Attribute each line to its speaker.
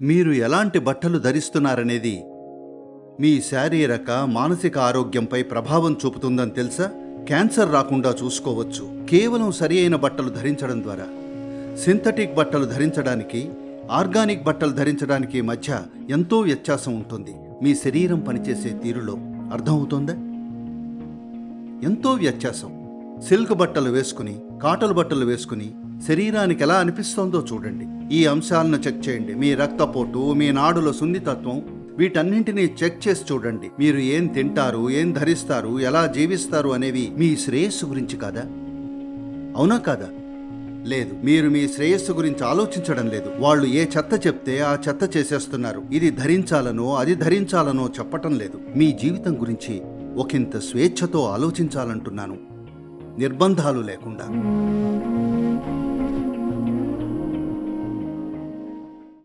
Speaker 1: మీరు ఎలాంటి బట్టలు ధరిస్తున్నారనేది మీ శారీరక మానసిక ఆరోగ్యంపై ప్రభావం చూపుతుందని తెలుసా? క్యాన్సర్ రాకుండా చూసుకోవచ్చు కేవలం సరి అయిన బట్టలు ధరించడం ద్వారా. సింథటిక్ బట్టలు ధరించడానికి, ఆర్గానిక్ బట్టలు ధరించడానికి మధ్య ఎంతో వ్యత్యాసం ఉంటుంది. మీ శరీరం పనిచేసే తీరులో అర్థమవుతోందా? ఎంతో వ్యత్యాసం. సిల్క్ బట్టలు వేసుకుని, కాటన్ బట్టలు వేసుకుని శరీరానికి ఎలా అనిపిస్తోందో చూడండి. ఈ అంశాలను చెక్ చేయండి. మీ రక్తపోటు, మీ నాడుల సున్నితత్వం, వీటన్నింటినీ చెక్ చేసి చూడండి. మీరు ఏం తింటారు, ఏం ధరిస్తారు, ఎలా జీవిస్తారు అనేవి మీ శ్రేయస్సు గురించి కాదా? అవునా కాదా? లేదు, మీరు మీ శ్రేయస్సు గురించి ఆలోచించడం లేదు. వాళ్ళు ఏ చెత్త చెప్తే ఆ చెత్త చేసేస్తున్నారు. ఇది ధరించాలనో అది ధరించాలనో చెప్పటం లేదు. మీ జీవితం గురించి ఒకంత స్వేచ్ఛతో ఆలోచించాలంటున్నాను, నిర్బంధాలు లేకుండా.